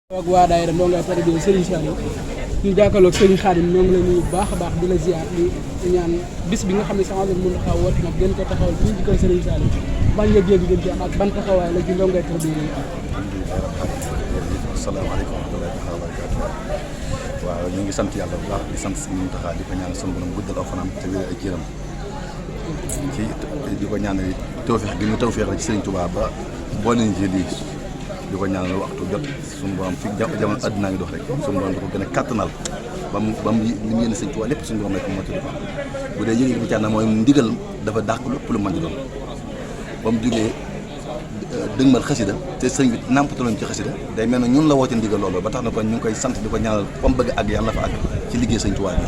ak waa daayira ndongo tarbiya Serigne Saliou ñu jàkkaarloog Serigne Khadim ñoo ngi la nuyu bu baax a baax di la ziar di ñaan bis bi nga xam ne sama la mën a xaw woote nag gën ko taxawal fii ci kër Serigne Saliou ban yëg-yëg gën ci am ak ban taxawaay la ci ndongo tarbiya yi am. asalaamaaleykum wa rahmatullaahi wa barakaatuh. waaw ñu ngi sant yàlla bu baax di sant Serigne Mountakha di ko ñaanal sunu borom guddal aw fanam te wér ay cëram ci di ko ñaanal tawfeex gi ñu tawfeex la ci Serigne Touba ba boo nañ ci lii di ko ñaanal waxtu jot suñu borom fi jamono àddina ngi dox rek suñu borom da ko gën a kàttanal ba mu li mu yéene Sëñ Tuubaa lépp suñu borom rek moo tudd bu dee yëg-yëg bi cànna mooy ndigal dafa dàq lépp lu mën di doon ba mu jógee dëgmal xasida te sëñ bi nàmpataloon ci xasida day mel ne ñun la woote ndigal loolu ba tax na kon ñu ngi koy sant di ko ñaanal fa mu bëgg àgg yàlla fa àgg ci liggéey Sëñ Tuubaa bi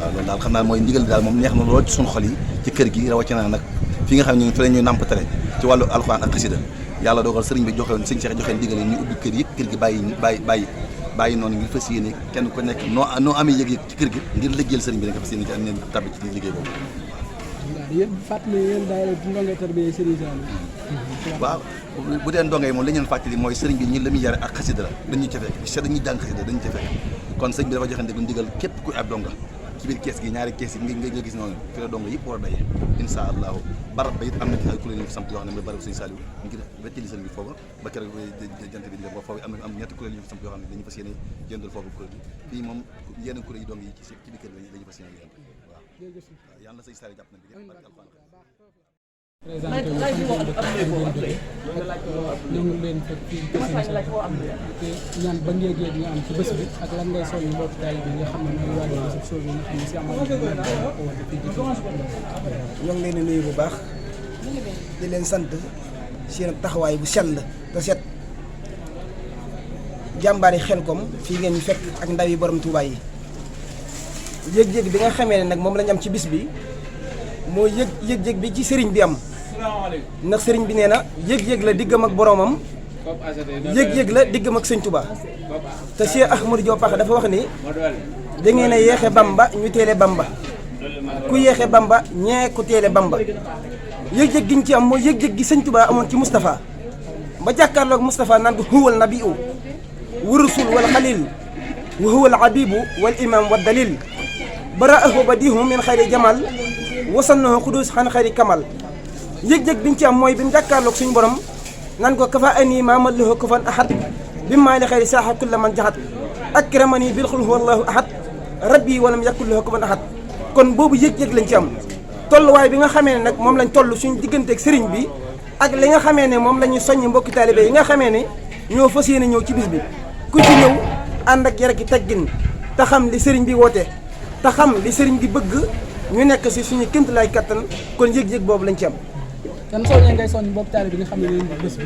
waaw loolu daal xam naa mooy ndigal bi daal moom neex na lool ci suñu xol yi ci kër gi rawatina nag fi nga xam ne ñu fi la ñuy nàmpatale ci wàllu alxuraan ak xasida yàlla dogal sëriñ bi joxewoon sëñ Cheikh joxeen digal ñu ubbi kër yëpp kër gi bàyyi noonu ngir fas yéene kenn ku nekk noo amee yëg-yëg ci kër gi ngir liggéeyal sëriñ bi nga fas yéene ci am neen tabbi ci liggéey boobu yéen fàttali yéen daayira ndongo tarbiya Serigne Saliou waaw bu dee ndongo yi moom li ñu leen fàttali mooy sëriñ bi ñu la muy yare ak xasida la dañuy ca fekk dañuy jàng xasida dañu ca fekk kon sëriñ bi dafa joxeen ndigal képp ku ab donga ci biir kees gi ñaari kees yi nga gis noonu fi la donga yëpp war a daje insha allahu barab ba it am na ci ay kuréel yu fi samp yoo xam ne mooy barab Serigne Saliou ngir wettali sëriñ bi foofu ba keroog jant bi di def foofu am ñetti kuréel yu fi samp yoo xam ne dañu fas yéene jëndal foofu kuréel gi fii moom yeneen kuréel yi dong yi ci biir kër gi dañu fas yéene yéen waaw yàlla na Serigne Saliou jàpp na bi barke alxuraan présenté ñoo ngi leen fekk fii te ñaan ba ngeen nga am ci bés bi ak lan ngay soññ mbokk taalibe bi nga xam ne mooy waajal bés bi nga xam ne si amal ñoo ngi leen di nuyu bu baax di leen sant seen taxawaay bu sell te set jàmbaari Xelcom fii ngeen fekk ak ndaw yi borom Touba yi yëg-yëg bi nga xamee ne nag moom lañ am ci bis bi moo yëg-yëg bi ci sëriñ bi am ndax sëriñ bi nee na yëg-yëg la diggam ak boromam yëg-yëg la diggam ak sëñ Touba te Cheikh Ahmadou Diop Paxa dafa wax ni da ngeen a yeexe Bamba ñu teele Bamba ku yeexe Bamba ñee ku teele Bamba yëg-yëg gi ñu ci am mooy yëg-yëg gi sëñ Touba amoon ci Moustapha ba jàkkaarloog Moustapha naan ko huwal nabiyu wa rasul wal xalil wa huwal habibu wal imam wa dalil baraahu badihu min xayri jamal wasannahu xudus xan xayri kamal yëg-yëg bi ñu ci am mooy bi mu jàkkaarloog suñu borom nan ko kafa ani maamal lahu kufan ahad bi maa li xayri saaxa kulla man jaxat akramani bil xul huwallahu ahad rabbi walam yakul lahu kufan ahad kon boobu yëg-yëg lañ ci am tolluwaay bi nga xamee ne nag moom lañ toll suñu digganteeg sëriñ bi ak li nga xamee ne moom la ñuy soññ mbokki taalibe yi nga xamee ne ñoo fas yéene ñëw ci bis bi ku ci ñëw ànd ak yar ki teggin te xam li sëriñ bi woote te xam li sëriñ bi bëgg ñu nekk si suñu kémt lay kattan kon yëg-yëg boobu lañ ci am. kan soññee ngay soññ mbokk taalibe bi nga xam ne leen bés bi.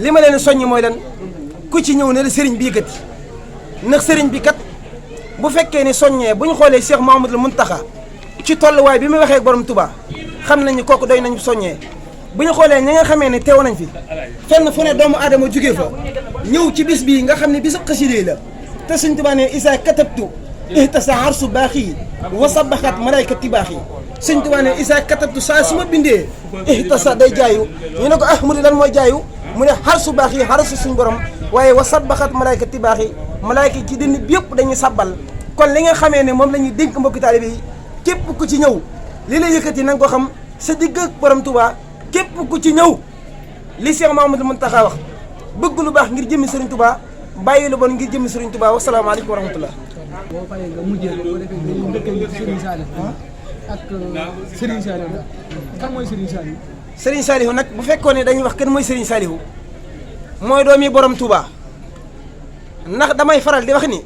li ma leen soññ mooy lan ku ci ñëw ne la sëriñ bi yëkkati ndax sëriñ bi kat bu fekkee ni soññee bu ñu xoolee Cheikh Mouhamadoul Mountakha ci tolluwaay bi muy waxee ak borom Touba xam nañu kooku doy nañu soññee bu ñu xoolee ñi nga xamee ne teew nañ fi fenn fu ne doomu aadama jugee fa ñëw ci bis bii nga xam ne bisu xasida la te Sëriñ Touba ne isa katabtu ihtasa arsu baaxi wa sabaxat malaykati baaxi Sëriñ Touba ne isa katabtu saa su ma bindee ihtasa day jaayu ñu ne ko ahmadu lan mooy jaayu mu ne xarsu baax yi xarsu suñu borom waaye wa sabaxat malaykati baaxi malayka ci dënn bi yëpp dañuy sabbal kon li nga xamee ne moom la ñuy dénk mbokki taalibe yi képp ku ci ñëw li la yëkkati na nga ko xam sa digg ak borom Touba képp ku ci ñëw li Cheikh Mouhamadoul Mountakha wax bëgg lu baax ngir jëmmi Serigne Touba bàyyi lu bon ngir jëmmi Serigne Touba wasalaamaaleykum wa rahmatullah. boo paree nga mujjee ko defee dañuy ndëkkee ci Serigne Saliou ak Serigne Saliou kan mooy Serigne Saliou. Serigne Saliou nag bu fekkoon ne dañuy wax kan mooy Serigne Saliou mooy doomi borom Touba ndax damay faral di wax ni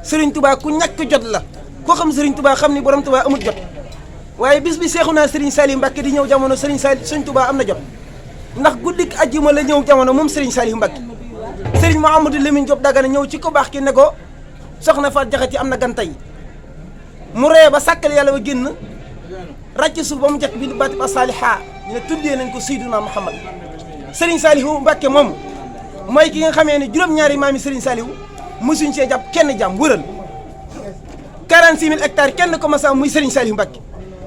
Serigne Touba ku ñàkk jot la koo xam Serigne Touba xam ni borom Touba amul jot. waaye bis bi seexu naa Serigne Saliou Mbacke di ñëw jamono Serigne Touba am na jot ndax guddik ajjuma la ñëw jamono moom Serigne Saliou Mbacke Serigne Mouhamadou Lamine Diop Dagana ñëw ci ko baax ki ne ko soxna Faat Jaxate am na gan tey mu ree ba sàkkal yàlla ba génn ràcc suuf ba mu jot bi baati ba saaliha ñu ne tuddee nañ ko Seydina Muhammad Serigne Saliou Mbacke moom mooy ki nga xamee ne juróom-ñaari maami Serigne Saliou mosuñ see jàpp kenn jàmm wëral 46 000 hectares kenn ko masa muy Serigne Saliou Mbacke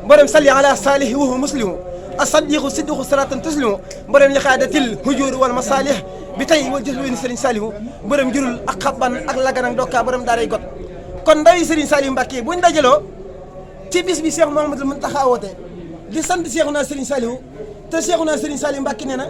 borom salli ala saalihi wa huwa muslimu asaddiqu siddiqu salatan taslimu mbërëm li xaadatil hujuri wal masalih bi tey wal jëf weni Serigne Saliou mbërëm jurul ak xabban ak laganak dokka borom daaray got kon ndawi Serigne Saliou Mbacké buñ dajaloo ci bis bi Cheikh Mouhamadoul Mountakha woote di sant Cheikhouna Serigne Saliou te Cheikhouna Serigne Saliou Mbacké nee na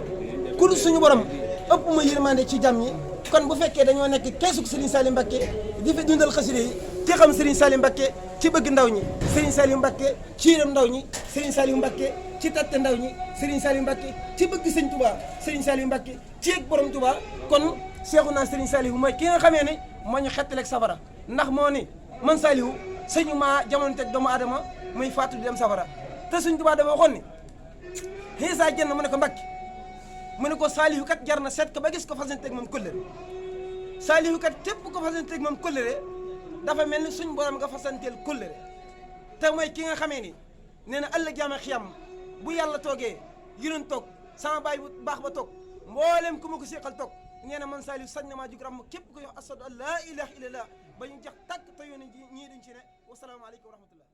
ku dul suñu borom ëpp ma yërmande ci jàmm ñi kon bu fekkee dañoo nekk keesug Serigne Saliou Mbacké di fi dundal xasida yi ci xam Serigne Saliou Mbacké ci bëgg ndaw ñi Serigne Saliou Mbacké ci yërëm ndaw ñi Serigne Saliou Mbacké ci tatte ndaw ñi Serigne Saliou Mbacké ci bëgg Serigne Touba Serigne Saliou Mbacké ci yëg borom Touba kon Cheikhouna Serigne Saliou mooy ki nga xamee ne moo ñu xettaleeg safara ndax moo ni man Saliou sëñu maa jamono teg doomu aadama muy faatu di dem safara te Serigne Touba dafa waxoon ni xiisa jenn mu ne ko Mbacké mu ne ko Saliou kat jar na seet ko ba gis ko fasanteeg moom kóllëre Saliou kat képp ko fasanteeg moom kóllëre dafa mel ni suñ borom nga fasanteel kóllëre te mooy ki nga xamee ni nee na ëllëg jaama xiyam bu yàlla toogee yéen toog sama baay bu baax ba toog mboolem ku ma ko seqal toog nee na man Saliou sañ na maa jug ram képp ko yox asadu an laa ilaha illallah ba ñu jax tàkk te yoon ñii dañ ci ne wasalaamaaleykum wa rahmatullah